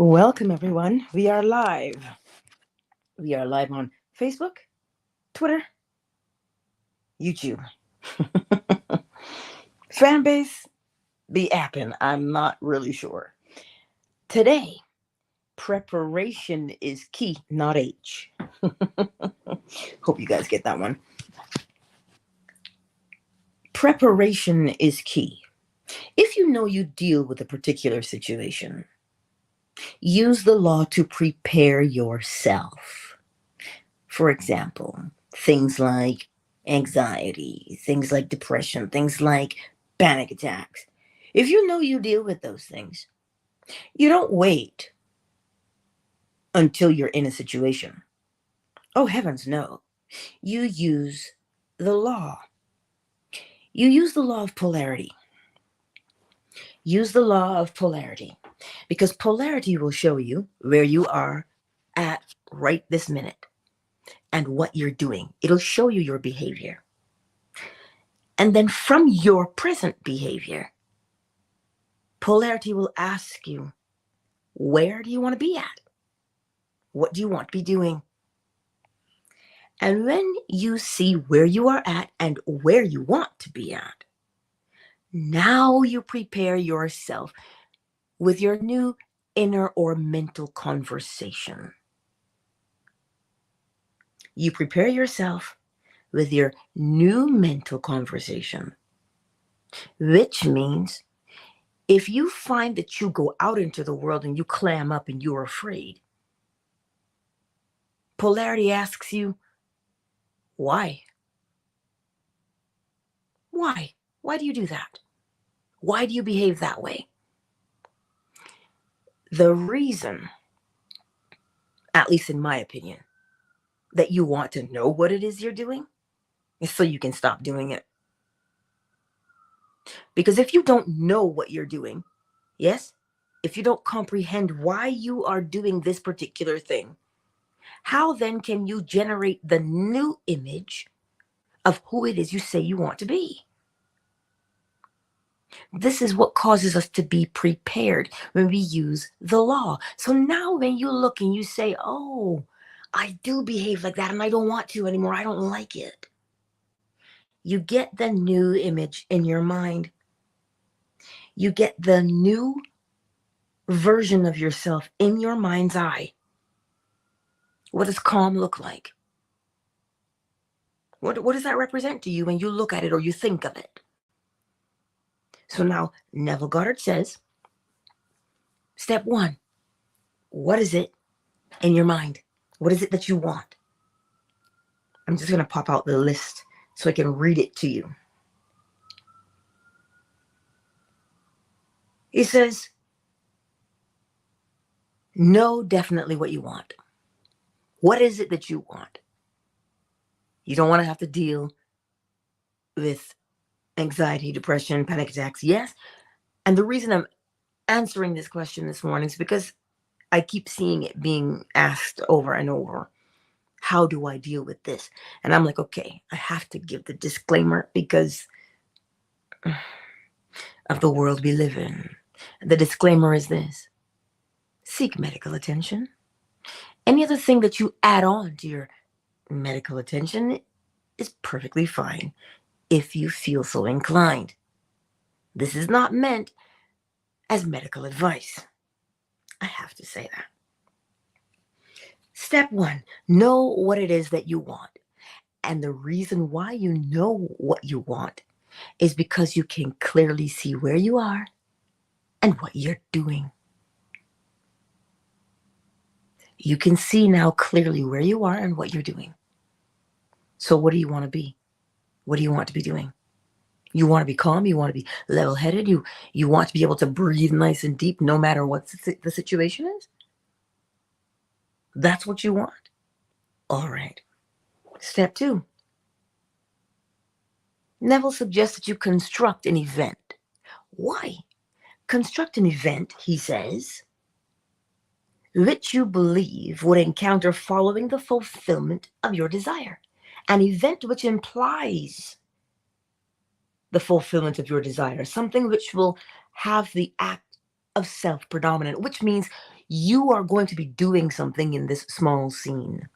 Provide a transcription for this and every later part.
Welcome, everyone. We are live. We are live on Facebook, Twitter, YouTube. Fanbase be apping. I'm not really sure. Today, preparation is key, not H. Hope you guys get that one. Preparation is key. If you know you deal with a particular situation, use the law to prepare yourself. For example, things like anxiety, things like depression, things like panic attacks. If you know you deal with those things, you don't wait until you're in a situation. Oh, heavens, no. You use the law. You use the law of polarity. Use the law of polarity because polarity will show you where you are at right this minute and what you're doing. It'll show you your behavior. And then from your present behavior, polarity will ask you, where do you want to be at? What do you want to be doing? And when you see where you are at and where you want to be at, now you prepare yourself with your new inner or mental conversation. You prepare yourself with your new mental conversation, which means if you find that you go out into the world and you clam up and you're afraid, polarity asks you, why? Why? Why do you do that? Why do you behave that way? The reason, at least in my opinion, that you want to know what it is you're doing is so you can stop doing it. Because if you don't know what you're doing, yes, if you don't comprehend why you are doing this particular thing, how then can you generate the new image of who it is you say you want to be? This is what causes us to be prepared when we use the law. So now when you look and you say, oh, I do behave like that and I don't want to anymore, I don't like it. You get the new image in your mind. You get the new version of yourself in your mind's eye. What does calm look like? What does that represent to you when you look at it or you think of it? So now Neville Goddard says, step one, what is it in your mind? What is it that you want? I'm just going to pop out the list so I can read it to you. He says, know definitely what you want. What is it that you want? You don't want to have to deal with anxiety, depression, panic attacks. Yes. And the reason I'm answering this question this morning is because I keep seeing it being asked over and over. How do I deal with this? And I'm like, okay, I have to give the disclaimer because of the world we live in. The disclaimer is this: seek medical attention. Any other thing that you add on to your medical attention is perfectly fine if you feel so inclined. This is not meant as medical advice. I have to say that. Step one, know what it is that you want. And the reason why you know what you want is because you can clearly see where you are and what you're doing. You can see now clearly where you are and what you're doing. So what do you want to be? What do you want to be doing? You want to be calm. You want to be level-headed. You want to be able to breathe nice and deep no matter what the situation is. That's what you want. All right. Step two. Neville suggests that you construct an event. Why? Construct an event, he says, which you believe would encounter following the fulfillment of your desire. An event which implies the fulfillment of your desire, something which will have the act of self predominant, which means You are going to be doing something in this small scene.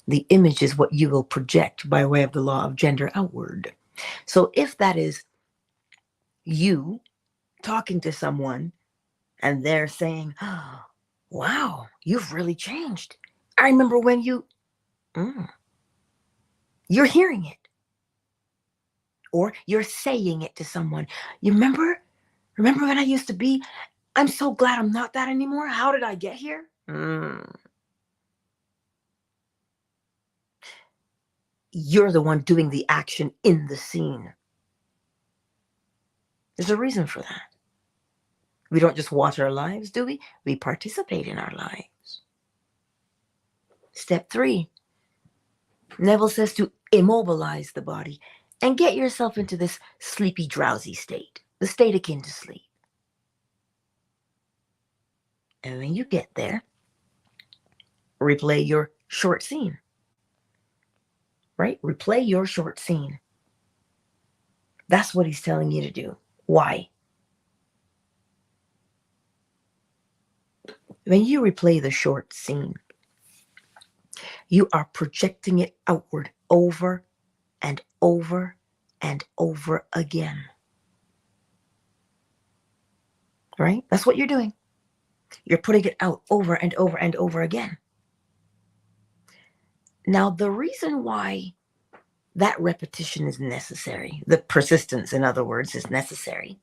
The image is what you will project by way of the law of gender outward. So if that is you talking to someone and they're saying, oh, wow, you've really changed. I remember when you're hearing it. Or you're saying it to someone. You remember when I used to be? I'm so glad I'm not that anymore. How did I get here? You're the one doing the action in the scene. There's a reason for that. We don't just watch our lives, do we? We participate in our lives. Step 3. Neville says to immobilize the body and get yourself into this sleepy, drowsy state, the state akin to sleep. And when you get there, replay your short scene. Right? Replay your short scene. That's what he's telling you to do. Why? When you replay the short scene, you are projecting it outward over and over and over again. Right? That's what you're doing. You're putting it out over and over and over again. Now, the reason why that repetition is necessary, the persistence, in other words, is necessary,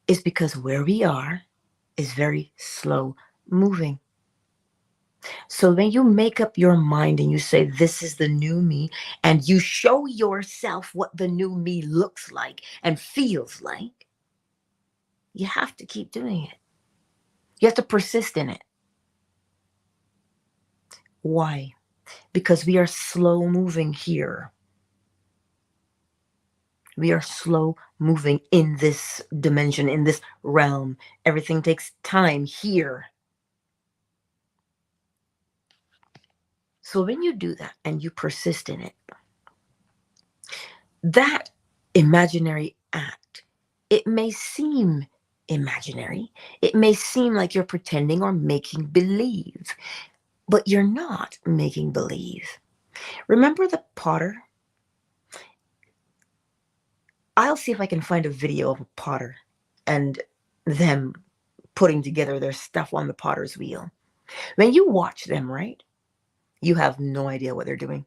is because where we are is very slow moving. So when you make up your mind and you say, this is the new me, and you show yourself what the new me looks like and feels like, you have to keep doing it. You have to persist in it. Why? Because we are slow moving here. We are slow moving in this dimension, in this realm. Everything takes time here. So when you do that and you persist in it, that imaginary act, it may seem imaginary. It may seem like you're pretending or making believe, but you're not making believe. Remember the potter? I'll see if I can find a video of a potter and them putting together their stuff on the potter's wheel. When you watch them, right, you have no idea what they're doing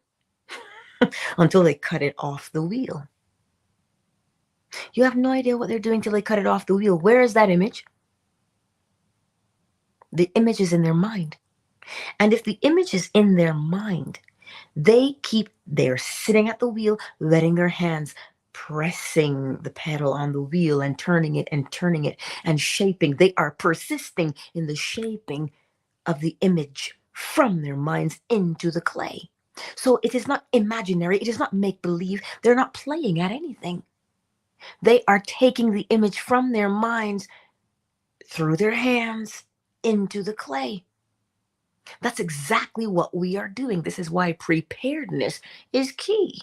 until they cut it off the wheel. You have no idea what they're doing till they cut it off the wheel. Where is that image? The image is in their mind. And if the image is in their mind, they're sitting at the wheel, letting their hands pressing the pedal on the wheel and turning it and shaping. They are persisting in the shaping of the image from their minds into the clay. So it is not imaginary. It is not make-believe. They're not playing at anything. They are taking the image from their minds through their hands into the clay. That's exactly what we are doing. This is why preparedness is key.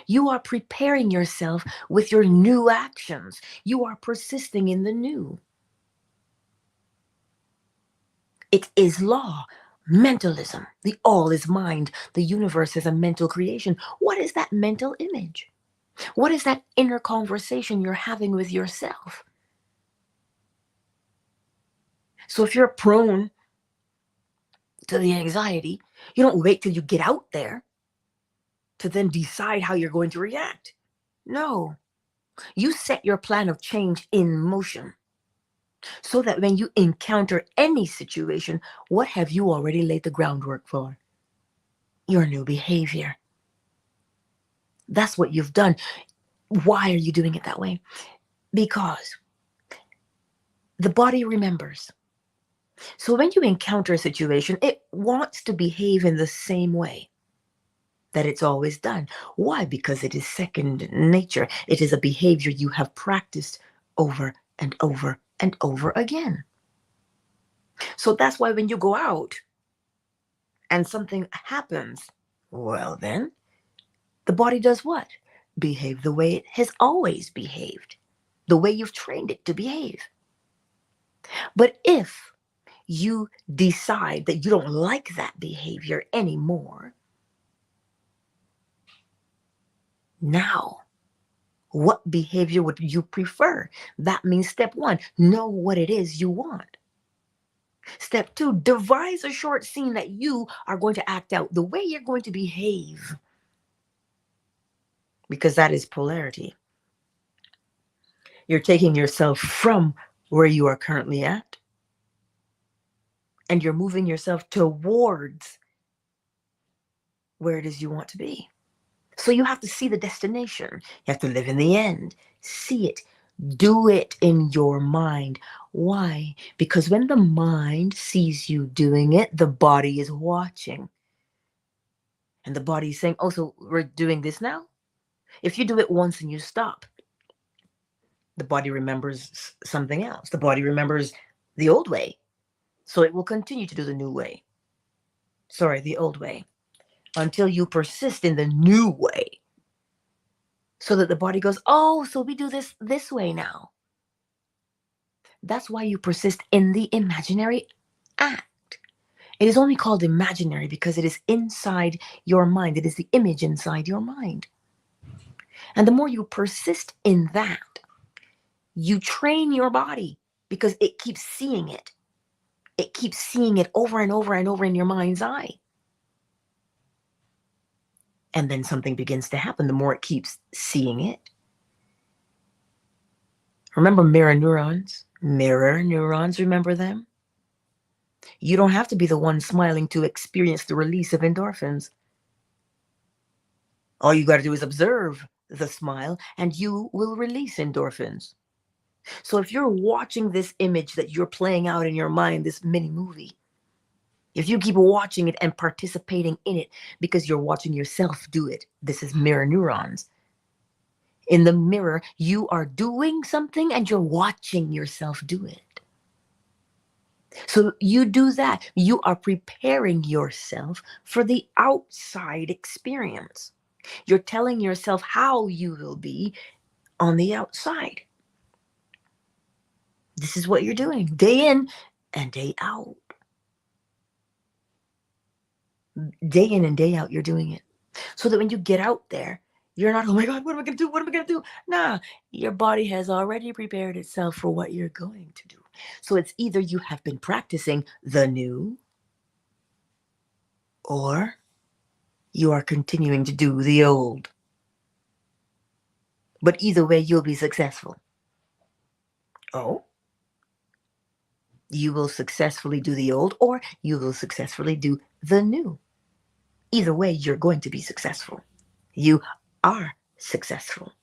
You are preparing yourself with your new actions. You are persisting in the new. It is law, mentalism. The all is mind. The universe is a mental creation. What is that mental image? What is that inner conversation you're having with yourself? So if you're prone to the anxiety, you don't wait till you get out there to then decide how you're going to react. No, you set your plan of change in motion so that when you encounter any situation, what have you already laid the groundwork for? Your new behavior. That's what you've done. Why are you doing it that way? Because the body remembers. So when you encounter a situation, it wants to behave in the same way that it's always done. Why? Because it is second nature. It is a behavior you have practiced over and over and over again. So that's why when you go out and something happens, well then, the body does what? Behave the way it has always behaved, the way you've trained it to behave. But if you decide that you don't like that behavior anymore, now, what behavior would you prefer? That means step one, know what it is you want. Step two, devise a short scene that you are going to act out, the way you're going to behave, because that is polarity. You're taking yourself from where you are currently at, and you're moving yourself towards where it is you want to be. So you have to see the destination. You have to live in the end. See it. Do it in your mind. Why? Because when the mind sees you doing it, the body is watching. And the body is saying, oh, so we're doing this now? If you do it once and you stop, the body remembers something else. The body remembers the old way. So it will continue to do the new way. Sorry, the old way. Until you persist in the new way. So that the body goes, oh, so we do this way now. That's why you persist in the imaginary act. It is only called imaginary because it is inside your mind. It is the image inside your mind. And the more you persist in that, you train your body because it keeps seeing it. It keeps seeing it over and over and over in your mind's eye. And then something begins to happen the more it keeps seeing it. Remember mirror neurons? Mirror neurons, remember them? You don't have to be the one smiling to experience the release of endorphins. All you got to do is observe the smile and you will release endorphins. So if you're watching this image that you're playing out in your mind, this mini movie, if you keep watching it and participating in it because you're watching yourself do it, this is mirror neurons. In the mirror, you are doing something and you're watching yourself do it. So you do that. You are preparing yourself for the outside experience. You're telling yourself how you will be on the outside. This is what you're doing day in and day out. Day in and day out, you're doing it. So that when you get out there, you're not, oh my God, what am I going to do? What am I going to do? Nah, your body has already prepared itself for what you're going to do. So it's either you have been practicing the new or you are continuing to do the old. But either way, you'll be successful. Oh, you will successfully do the old or you will successfully do the new. Either way, you're going to be successful. You are successful.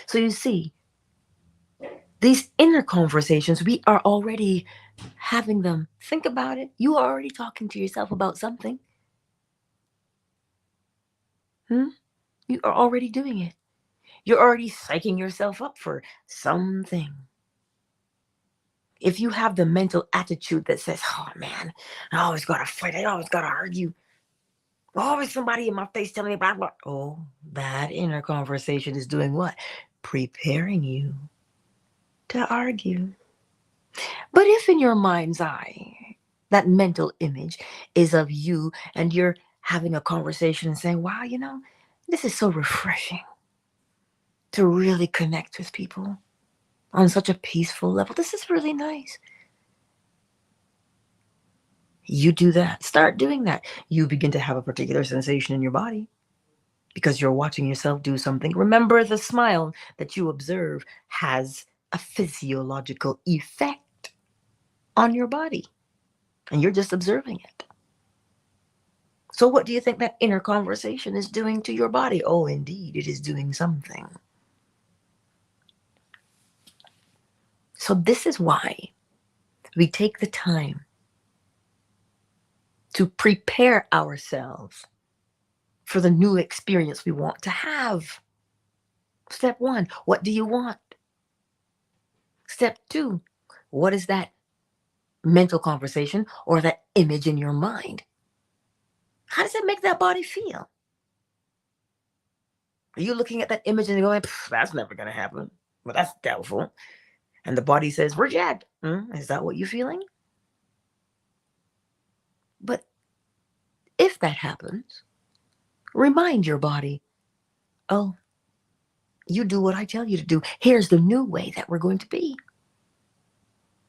So you see, these inner conversations, we are already having them. Think about it. You are already talking to yourself about something. You are already doing it. You're already psyching yourself up for something. If you have the mental attitude that says, oh man, I always got to fight, I always got to argue, always somebody in my face telling me blah, blah. Oh, that inner conversation is doing what? Preparing you to argue. But if in your mind's eye, that mental image is of you and you're having a conversation and saying, wow, this is so refreshing to really connect with people on such a peaceful level. This is really nice. You do that. Start doing that. You begin to have a particular sensation in your body because you're watching yourself do something. Remember, the smile that you observe has a physiological effect on your body, and you're just observing it. So what do you think that inner conversation is doing to your body? Oh, indeed, it is doing something. So this is why we take the time to prepare ourselves for the new experience we want to have. Step one, what do you want? Step two, what is that mental conversation or that image in your mind? How does it make that body feel? Are you looking at that image and going, that's never going to happen? Well, that's doubtful. And the body says, reject. Is that what you're feeling? But if that happens, remind your body, oh, you do what I tell you to do. Here's the new way that we're going to be.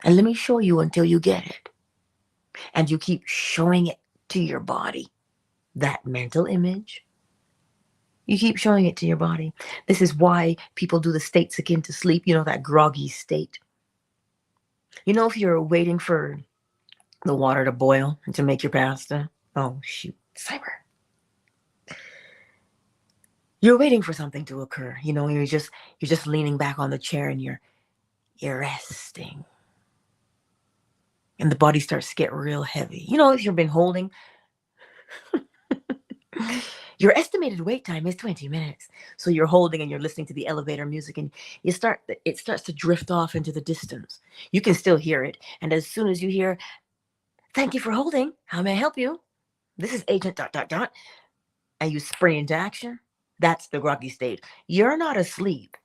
And let me show you until you get it. And you keep showing it to your body. That mental image. You keep showing it to your body. This is why people do the states akin to sleep, that groggy state. If you're waiting for the water to boil and to make your pasta. Oh, shoot. Cyber. You're waiting for something to occur. You're just leaning back on the chair and you're resting. And the body starts to get real heavy. If you've been holding, your estimated wait time is 20 minutes. So you're holding and you're listening to the elevator music and it starts to drift off into the distance. You can still hear it. And as soon as you hear, thank you for holding, how may I help you? This is agent ... And you spring into action. That's the groggy state. You're not asleep.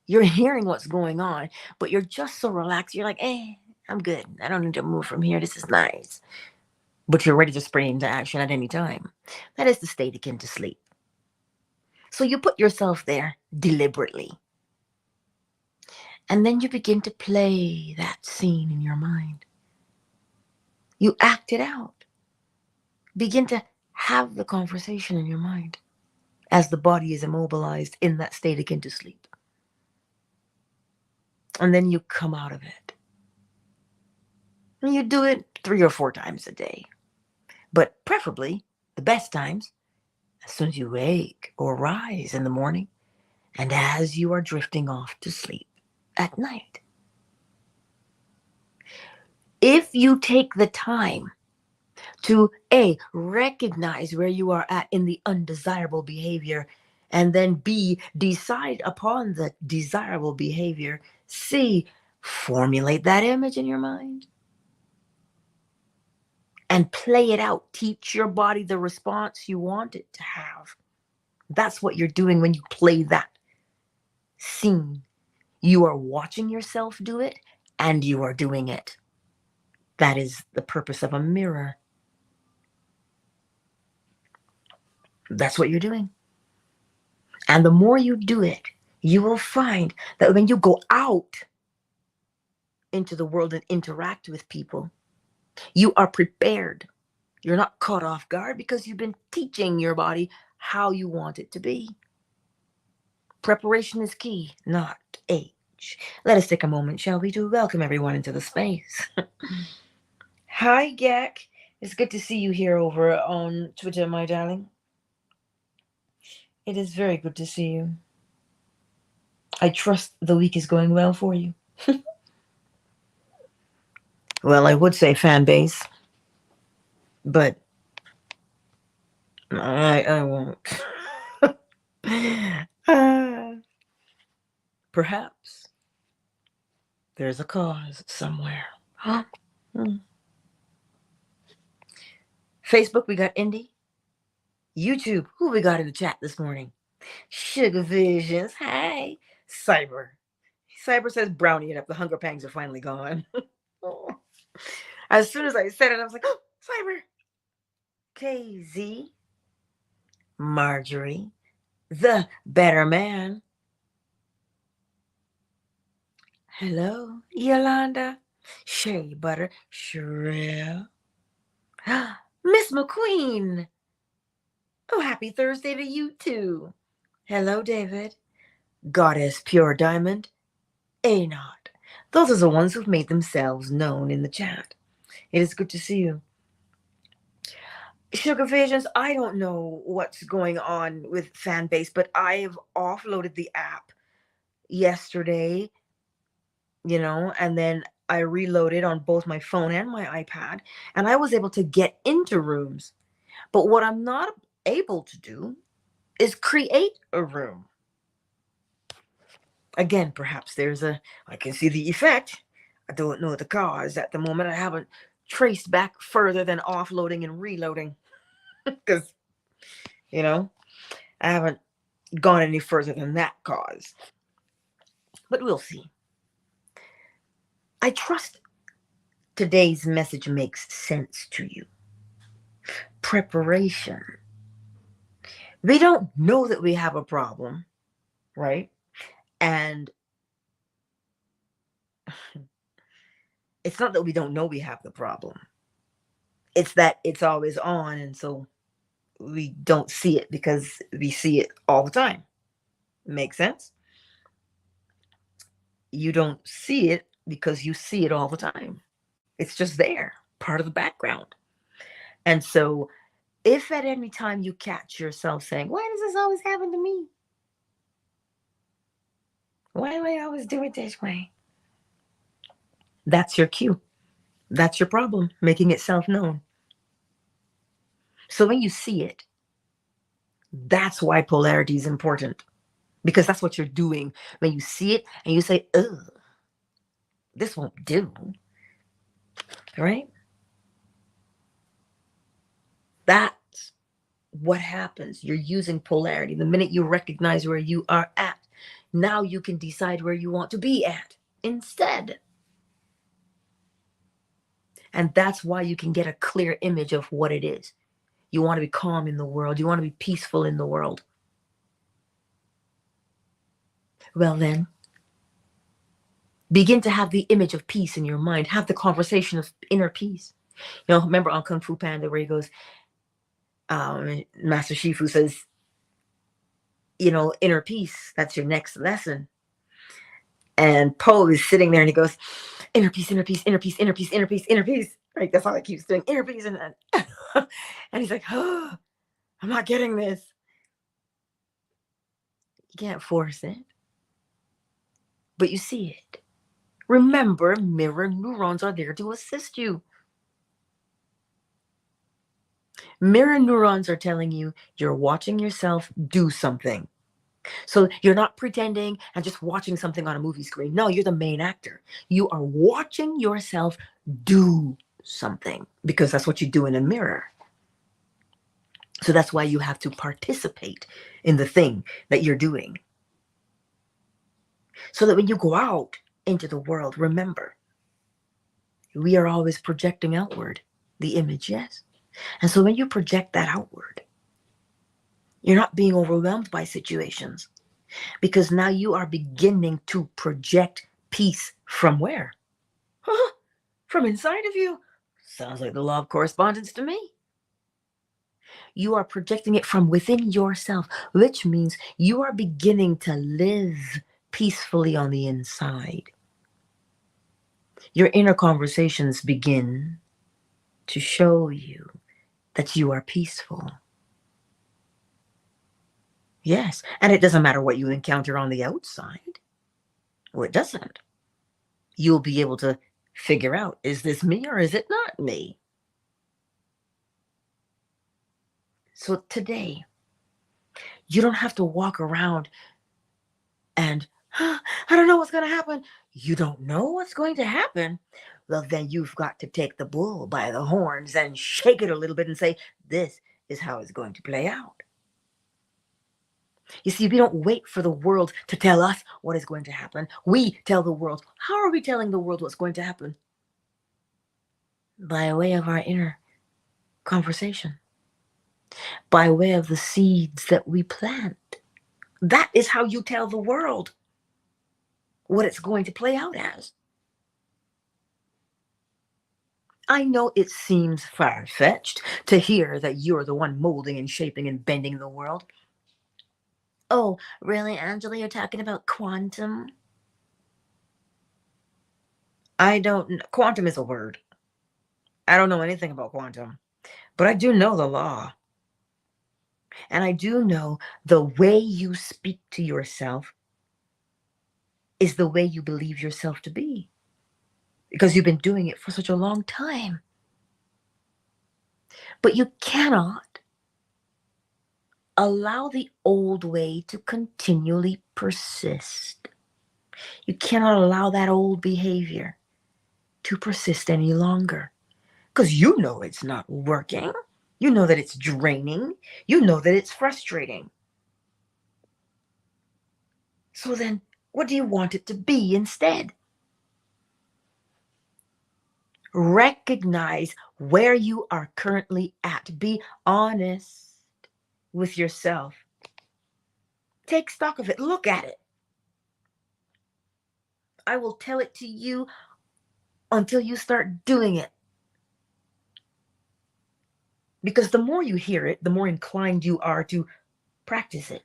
You're hearing what's going on, but you're just so relaxed. You're like, I'm good. I don't need to move from here. This is nice. But you're ready to spring into action at any time. That is the state akin to sleep. So you put yourself there deliberately. And then you begin to play that scene in your mind. You act it out. Begin to have the conversation in your mind as the body is immobilized in that state akin to sleep. And then you come out of it. And you do it 3 or 4 times a day. But preferably, the best times, as soon as you wake or rise in the morning, and as you are drifting off to sleep at night. If you take the time to A, recognize where you are at in the undesirable behavior, and then B, decide upon the desirable behavior, C, formulate that image in your mind and play it out. Teach your body the response you want it to have. That's what you're doing when you play that scene. You are watching yourself do it, and you are doing it. That is the purpose of a mirror. That's what you're doing. And the more you do it, you will find that when you go out into the world and interact with people, you are prepared. You're not caught off guard because you've been teaching your body how you want it to be. Preparation is key, not age. Let us take a moment, shall we, to welcome everyone into the space. Hi, Gek. It's good to see you here over on Twitter, my darling. It is very good to see you. I trust the week is going well for you. Well, I would say fan base, but I won't. Perhaps there's a cause somewhere. Facebook, we got Indy. YouTube, who we got in the chat this morning? Sugar Visions, hi. Cyber says brownie it up. The hunger pangs are finally gone. As soon as I said it, I was like, oh, Cyber. KZ, Marjorie, the better man. Hello, Yolanda, Shea Butter, Sherelle, Miss McQueen. Oh, happy Thursday to you too. Hello, David. Goddess Pure Diamond, A-Not. Those are the ones who've made themselves known in the chat. It is good to see you. Sugar Visions, I don't know what's going on with Fanbase, but I've offloaded the app yesterday, and then I reloaded on both my phone and my iPad, and I was able to get into rooms. But what I'm not able to do is create a room. Again, perhaps I can see the effect. I don't know the cause at the moment. I haven't traced back further than offloading and reloading because, I haven't gone any further than that cause. But we'll see. I trust today's message makes sense to you. Preparation. We don't know that we have a problem, right? And it's not that we don't know we have the problem. It's that it's always on, and so we don't see it because we see it all the time. Make sense? You don't see it because you see it all the time. It's just there, part of the background. And so if at any time you catch yourself saying, why does this always happen to me? Why do I always do it this way? That's your cue. That's your problem, making itself known. So when you see it, that's why polarity is important, because that's what you're doing. When you see it and you say, ugh, this won't do, right? That's what happens. You're using polarity. The minute you recognize where you are at, now you can decide where you want to be at instead. And that's why you can get a clear image of what it is. You want to be calm in the world. You want to be peaceful in the world. Well then, begin to have the image of peace in your mind. Have the conversation of inner peace. You know, remember on Kung Fu Panda where he goes, Master Shifu says, you know, inner peace, that's your next lesson. And Poe is sitting there and he goes, inner peace, inner peace, inner peace, inner peace, inner peace, inner peace. Right? That's all he keeps doing, inner peace. And he's like, oh, I'm not getting this. You can't force it, but you see it. Remember, mirror neurons are there to assist you. Mirror neurons are telling you you're watching yourself do something. So you're not pretending and just watching something on a movie screen. No, you're the main actor. You are watching yourself do something because that's what you do in a mirror. So that's why you have to participate in the thing that you're doing. So that when you go out into the world, remember, we are always projecting outward the image, yes? And so when you project that outward, you're not being overwhelmed by situations because now you are beginning to project peace from where? Huh? From inside of you. Sounds like the law of correspondence to me. You are projecting it from within yourself, which means you are beginning to live peacefully on the inside. Your inner conversations begin to show you that you are peaceful. Yes, and it doesn't matter what you encounter on the outside. Well, it doesn't. You'll be able to figure out, is this me or is it not me? So today, you don't have to walk around and, I don't know what's going to happen. You don't know what's going to happen? Well, then you've got to take the bull by the horns and shake it a little bit and say, this is how it's going to play out. You see, we don't wait for the world to tell us what is going to happen. We tell the world. How are we telling the world what's going to happen? By way of our inner conversation. By way of the seeds that we plant. That is how you tell the world what it's going to play out as. I know it seems far-fetched to hear that you're the one molding and shaping and bending the world. Oh, really, Angela? You're talking about quantum? I don't know. Quantum is a word. I don't know anything about quantum, but I do know the law. And I do know the way you speak to yourself is the way you believe yourself to be, because you've been doing it for such a long time. But you cannot allow the old way to continually persist. You cannot allow that old behavior to persist any longer, because you know it's not working. You know that it's draining. You know that it's frustrating. So then, what do you want it to be instead? Recognize where you are currently at. Be honest with yourself. Take stock of it. Look at it. I will tell it to you until you start doing it. Because the more you hear it, the more inclined you are to practice it,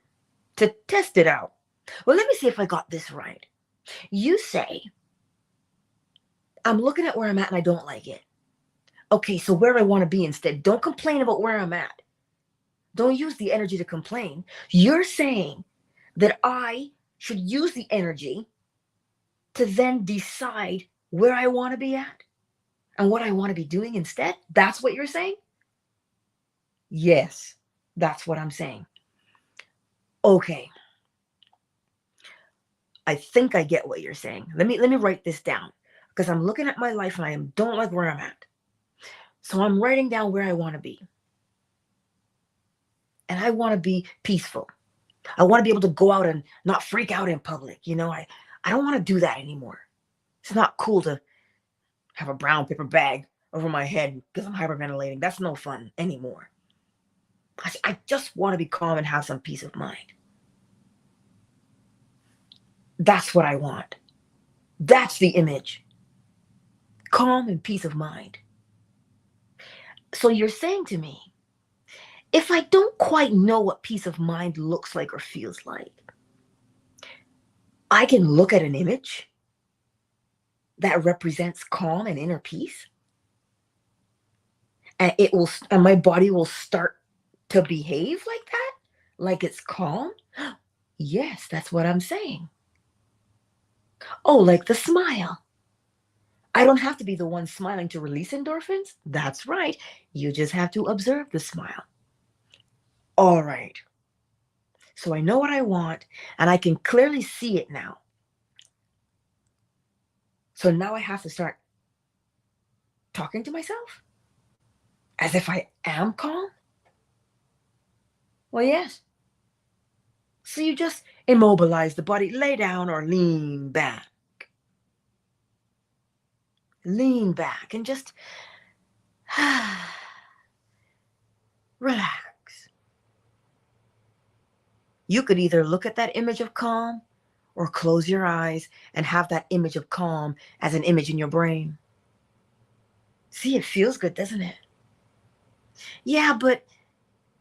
to test it out. Well, let me see if I got this right. You say, I'm looking at where I'm at and I don't like it. Okay, so where I want to be instead. Don't complain about where I'm at. Don't use the energy to complain. You're saying that I should use the energy to then decide where I want to be at and what I want to be doing instead. That's what you're saying? Yes, that's what I'm saying. Okay. I think I get what you're saying. Let me write this down because I'm looking at my life and I don't like where I'm at. So I'm writing down where I want to be. And I want to be peaceful. I want to be able to go out and not freak out in public. I don't want to do that anymore. It's not cool to have a brown paper bag over my head because I'm hyperventilating. That's no fun anymore. I just want to be calm and have some peace of mind. That's what I want. That's the image. Calm and peace of mind. So you're saying to me, if I don't quite know what peace of mind looks like or feels like, I can look at an image that represents calm and inner peace, and my body will start to behave like that, like it's calm. Yes, that's what I'm saying. Oh, like the smile. I don't have to be the one smiling to release endorphins. That's right. You just have to observe the smile. All right. So I know what I want, and I can clearly see it now. So now I have to start talking to myself as if I am calm. Well, yes. So you just immobilize the body, lay down or lean back. Lean back and just relax. You could either look at that image of calm or close your eyes and have that image of calm as an image in your brain. See, it feels good, doesn't it? Yeah, but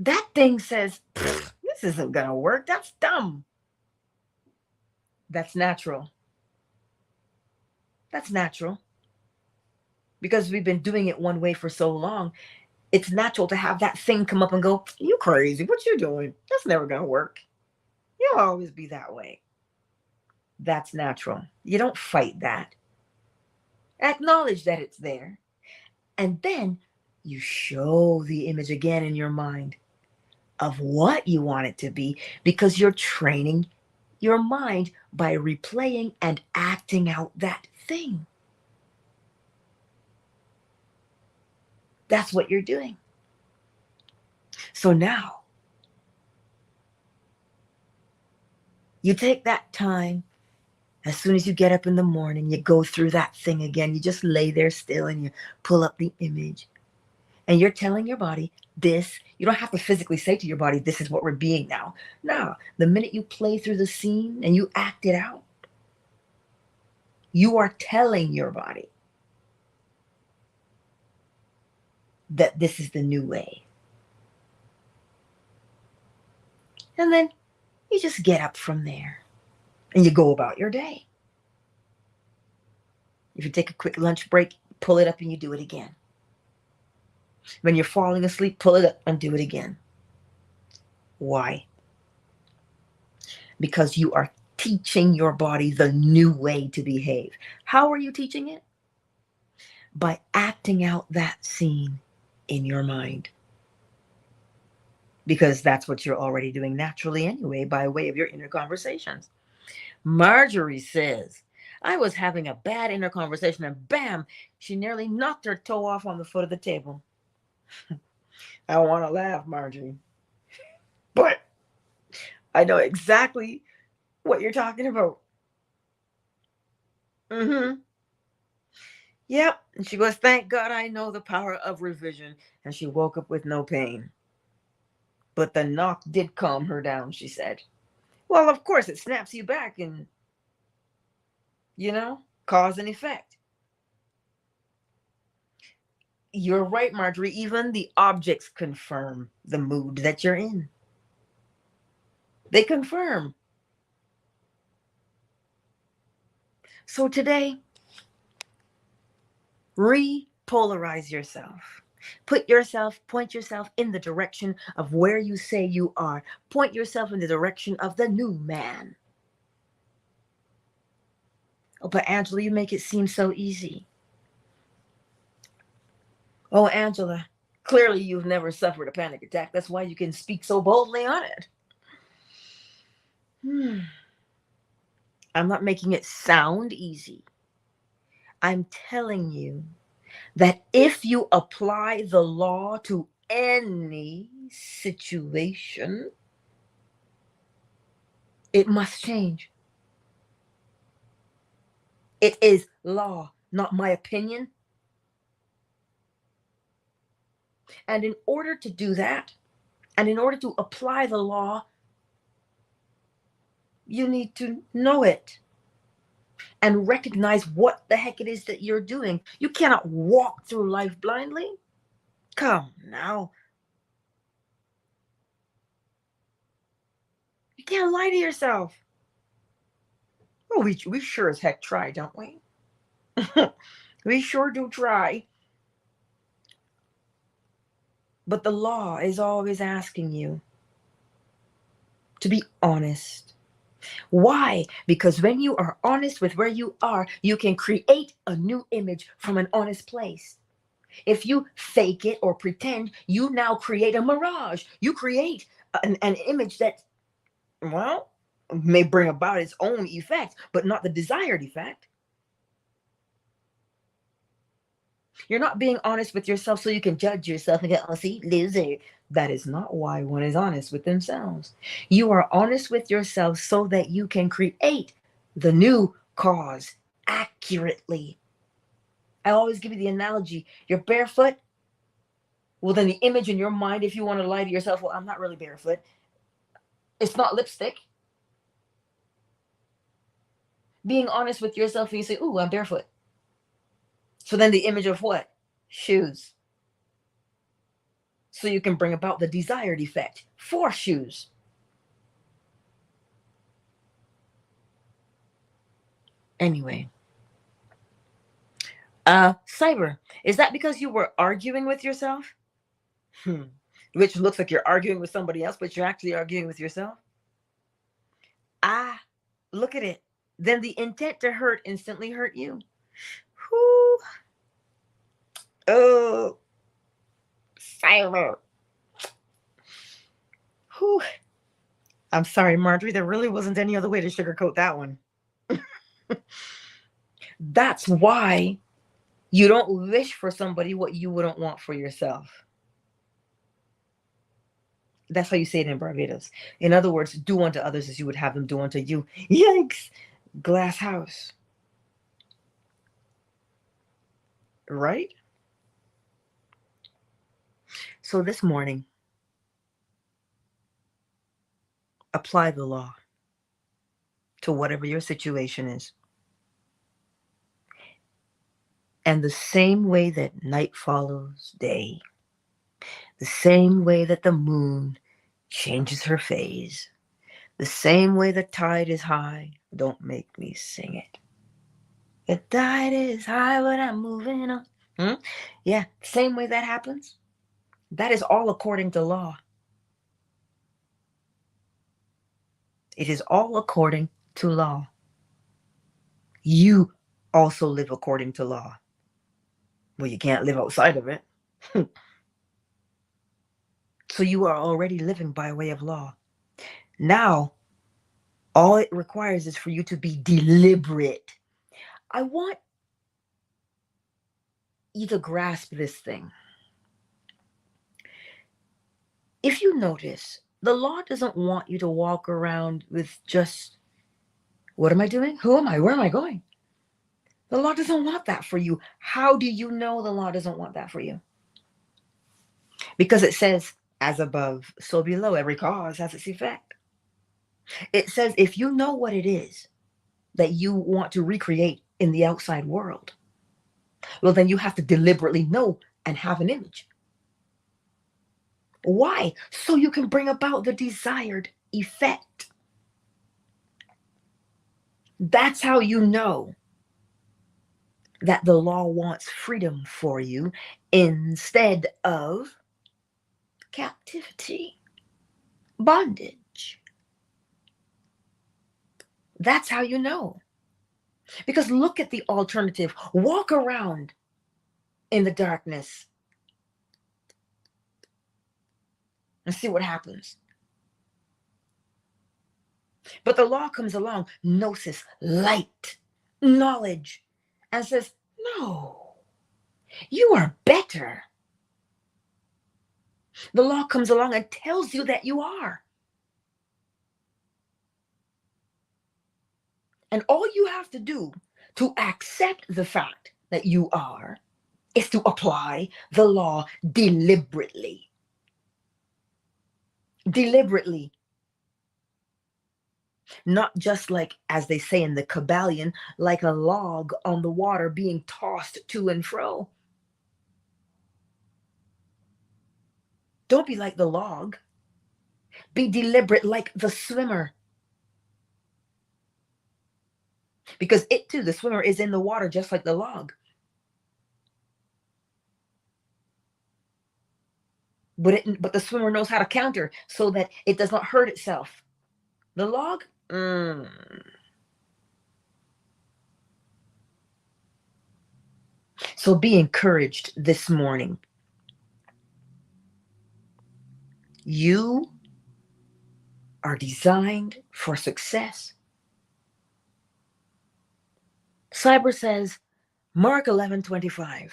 that thing says, this isn't going to work. That's dumb. That's natural. That's natural. Because we've been doing it one way for so long, it's natural to have that thing come up and go, you crazy, what you doing? That's never going to work. You'll always be that way. That's natural. You don't fight that. Acknowledge that it's there. And then you show the image again in your mind of what you want it to be, because you're training your mind by replaying and acting out that thing. That's what you're doing. So now you take that time. As soon as you get up in the morning, you go through that thing again. You just lay there still and you pull up the image. And you're telling your body this. You don't have to physically say to your body, this is what we're being now. No, the minute you play through the scene and you act it out, you are telling your body that this is the new way. And then you just get up from there and you go about your day. If you take a quick lunch break, pull it up and you do it again. When you're falling asleep, pull it up and do it again. Why? Because you are teaching your body the new way to behave. How are you teaching it? By acting out that scene in your mind. Because that's what you're already doing naturally anyway, by way of your inner conversations. Marjorie says, I was having a bad inner conversation and bam, she nearly knocked her toe off on the foot of the table. I want to laugh, Marjorie. But I know exactly what you're talking about. Yep. And she goes, thank God I know the power of revision. And she woke up with no pain. But the knock did calm her down, she said. Well, of course, it snaps you back and, cause and effect. You're right, Marjorie. Even the objects confirm the mood that you're in. They confirm. So today, repolarize yourself. Point yourself in the direction of where you say you are. Point yourself in the direction of the new man. Oh, but Angela, you make it seem so easy. Oh, Angela, clearly you've never suffered a panic attack. That's why you can speak so boldly on it. I'm not making it sound easy. I'm telling you that if you apply the law to any situation, it must change. It is law, not my opinion. And in order to do that, and in order to apply the law, you need to know it and recognize what the heck it is that you're doing. You cannot walk through life blindly. Come now. You can't lie to yourself. Oh, we sure as heck try, don't we? We sure do try. But the law is always asking you to be honest. Why? Because when you are honest with where you are, you can create a new image from an honest place. If you fake it or pretend, you now create a mirage. You create an image that, well, may bring about its own effect, but not the desired effect. You're not being honest with yourself so you can judge yourself and go, oh, see, loser. That is not why one is honest with themselves. You are honest with yourself so that you can create the new cause accurately. I always give you the analogy. You're barefoot. Well, then the image in your mind, if you want to lie to yourself, well, I'm not really barefoot. It's not lipstick. Being honest with yourself and you say, ooh, I'm barefoot. So then the image of what? Shoes. So you can bring about the desired effect for shoes. Anyway. Cyber, is that because you were arguing with yourself? Which looks like you're arguing with somebody else, but you're actually arguing with yourself? Look at it. Then the intent to hurt instantly hurt you. Whew. Oh, cyber. Whew. I'm sorry, Marjorie. There really wasn't any other way to sugarcoat that one. That's why you don't wish for somebody what you wouldn't want for yourself. That's how you say it in Barbados. In other words, do unto others as you would have them do unto you. Yikes. Glass house. Right? So this morning, apply the law to whatever your situation is. And the same way that night follows day, the same way that the moon changes her phase, the same way the tide is high, don't make me sing it. The tide is high, but I'm moving on. Yeah, same way that happens. That is all according to law. It is all according to law. You also live according to law. Well, you can't live outside of it. So you are already living by way of law. Now, all it requires is for you to be deliberate. I want you to grasp this thing. If you notice, the law doesn't want you to walk around with just, what am I doing? Who am I? Where am I going? The law doesn't want that for you. How do you know the law doesn't want that for you? Because it says, as above, so below. Every cause has its effect. It says, if you know what it is that you want to recreate in the outside world, well, then you have to deliberately know and have an image. Why? So you can bring about the desired effect. That's how you know that the law wants freedom for you instead of captivity, bondage. That's how you know. Because look at the alternative. Walk around in the darkness and see what happens. But the law comes along, gnosis, light, knowledge, and says, no, you are better. The law comes along and tells you that you are. And all you have to do to accept the fact that you are is to apply the law deliberately. Deliberately. Not just like, as they say in the Kybalion, like a log on the water being tossed to and fro. Don't be like the log. Be deliberate like the swimmer. Because it too, the swimmer, is in the water just like the log. But the swimmer knows how to counter so that it does not hurt itself. The log? So be encouraged this morning. You are designed for success. Cyber says, Mark 11:25,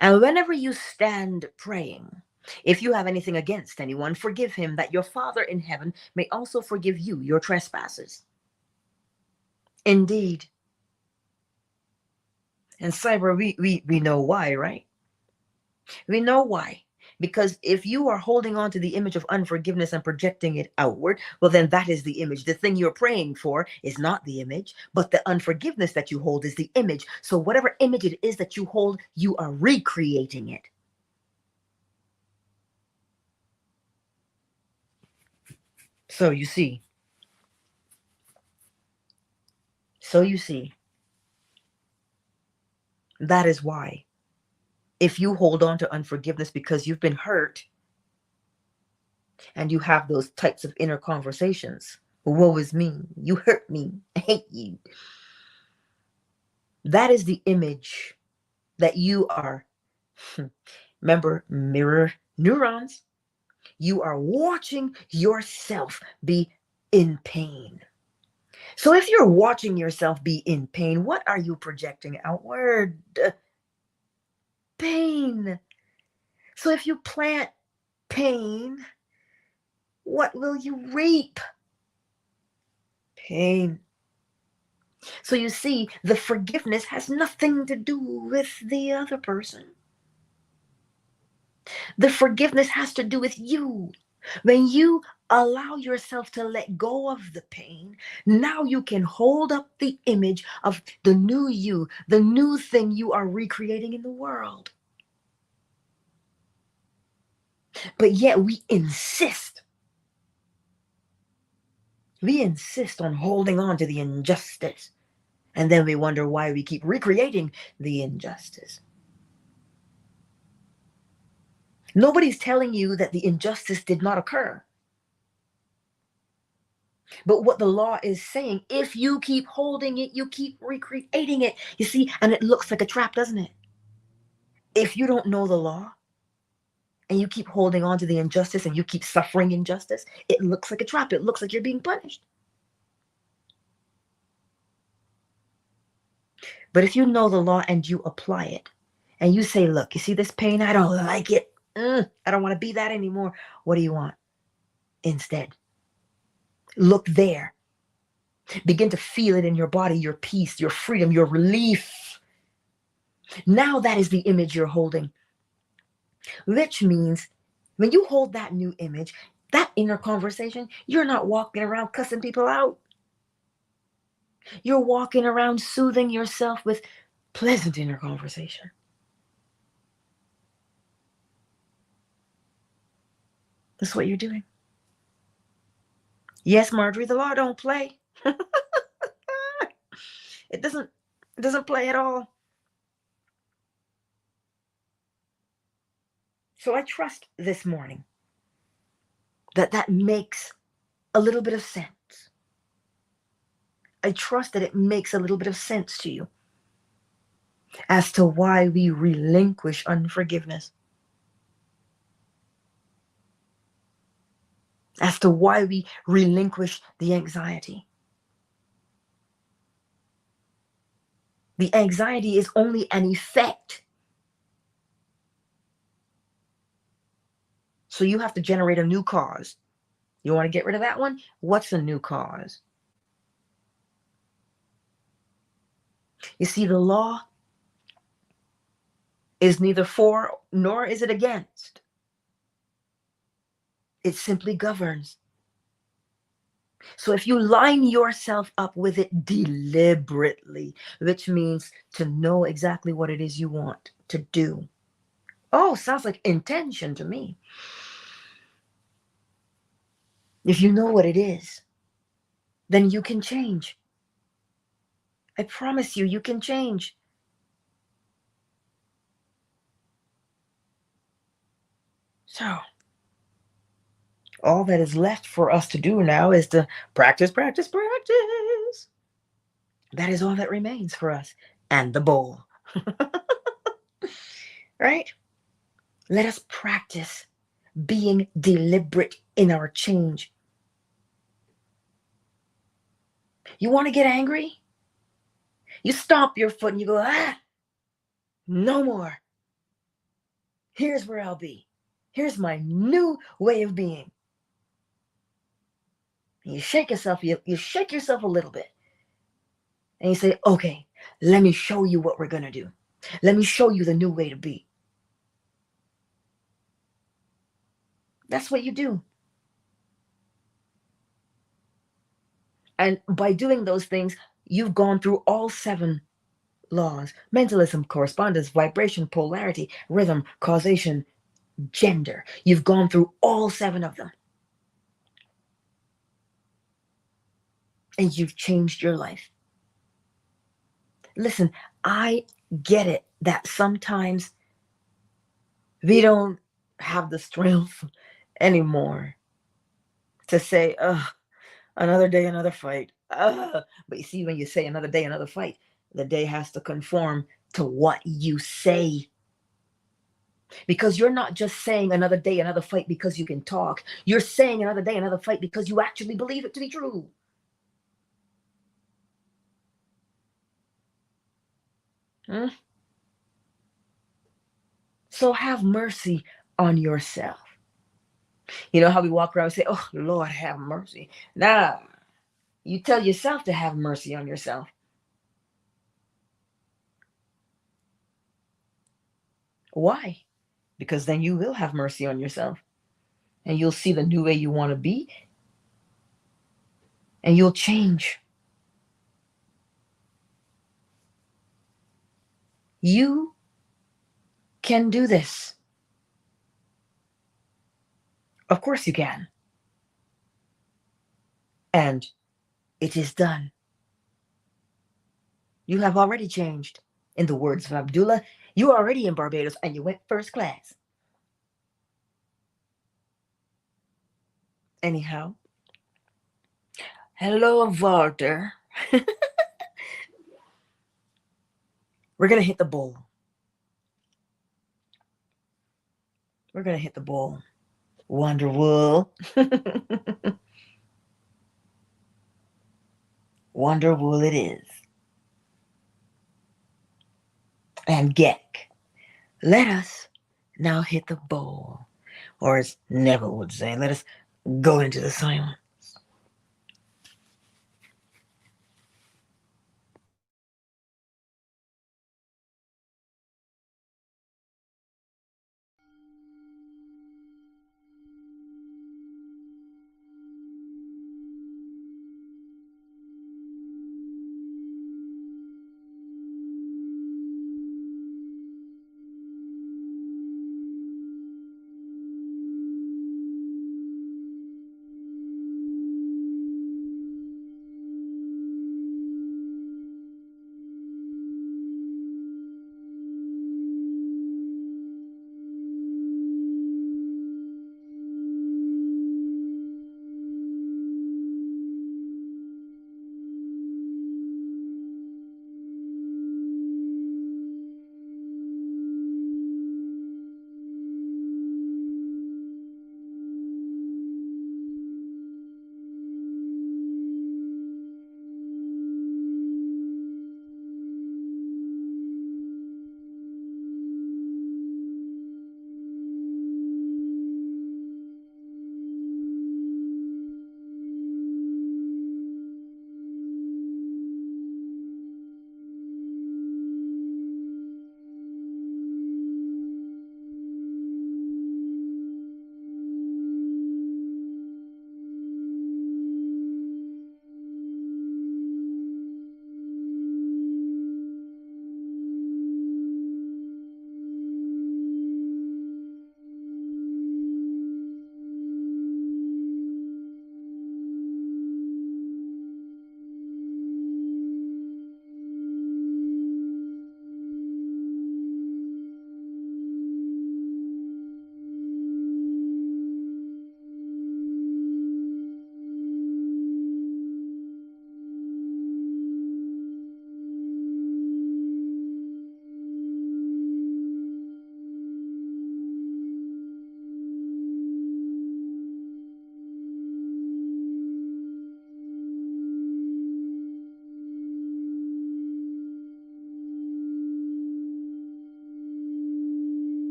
and whenever you stand praying, if you have anything against anyone, forgive him, that your Father in heaven may also forgive you your trespasses. Indeed. And Cyber, we know why, right? We know why. Because if you are holding on to the image of unforgiveness and projecting it outward, well, then that is the image. The thing you're praying for is not the image, but the unforgiveness that you hold is the image. So whatever image it is that you hold, you are recreating it. So you see. That is why. If you hold on to unforgiveness because you've been hurt, and you have those types of inner conversations, woe is me, you hurt me, I hate you. That is the image that you are. Remember, mirror neurons. You are watching yourself be in pain. So if you're watching yourself be in pain, what are you projecting outward? Pain. So if you plant pain, what will you reap? Pain. So you see, the forgiveness has nothing to do with the other person. The forgiveness has to do with you. When you allow yourself to let go of the pain, now you can hold up the image of the new you, the new thing you are recreating in the world. But yet we insist on holding on to the injustice. And then we wonder why we keep recreating the injustice. Nobody's telling you that the injustice did not occur. But what the law is saying, if you keep holding it, you keep recreating it. You see, and it looks like a trap, doesn't it? If you don't know the law and you keep holding on to the injustice and you keep suffering injustice, it looks like a trap. It looks like you're being punished. But if you know the law and you apply it and you say, look, you see this pain? I don't like it. I don't want to be that anymore. What do you want instead? Look there. Begin to feel it in your body, your peace, your freedom, your relief. Now that is the image you're holding, which means when you hold that new image, that inner conversation, you're not walking around cussing people out. You're walking around soothing yourself with pleasant inner conversation. That's what you're doing. Yes, Marjorie, the law don't play. It doesn't play at all. So I trust this morning that makes a little bit of sense. I trust that it makes a little bit of sense to you as to why we relinquish unforgiveness, as to why we relinquish the anxiety. The anxiety is only an effect. So you have to generate a new cause. You want to get rid of that one? What's a new cause? You see, the law is neither for nor is it against. It simply governs. So if you line yourself up with it deliberately, which means to know exactly what it is you want to do. Oh, sounds like intention to me. If you know what it is, then you can change. I promise you, you can change. So, all that is left for us to do now is to practice, practice, practice. That is all that remains for us. And the bowl. Right? Let us practice being deliberate in our change. You want to get angry? You stomp your foot and you go, no more. Here's where I'll be. Here's my new way of being. And you shake yourself, you shake yourself a little bit. And you say, okay, let me show you what we're going to do. Let me show you the new way to be. That's what you do. And by doing those things, you've gone through all 7 laws: mentalism, correspondence, vibration, polarity, rhythm, causation, gender. You've gone through all 7 of them. And you've changed your life. Listen, I get it that sometimes we don't have the strength anymore to say, another day, another fight. But you see, when you say another day, another fight, the day has to conform to what you say. Because you're not just saying another day, another fight because you can talk. You're saying another day, another fight because you actually believe it to be true. So have mercy on yourself. You know how we walk around and say, oh, Lord, have mercy. Nah, you tell yourself to have mercy on yourself. Why? Because then you will have mercy on yourself. And you'll see the new way you want to be. And you'll change. You can do this. Of course you can. And it is done. You have already changed. In the words of Abdullah, you are already in Barbados and you went first class. Anyhow. Hello, Walter. We're going to hit the bowl. We're going to hit the bowl. Wonderwool. Wonderwool it is. And Geck. Let us now hit the bowl. Or as Neville would say, let us go into the silence.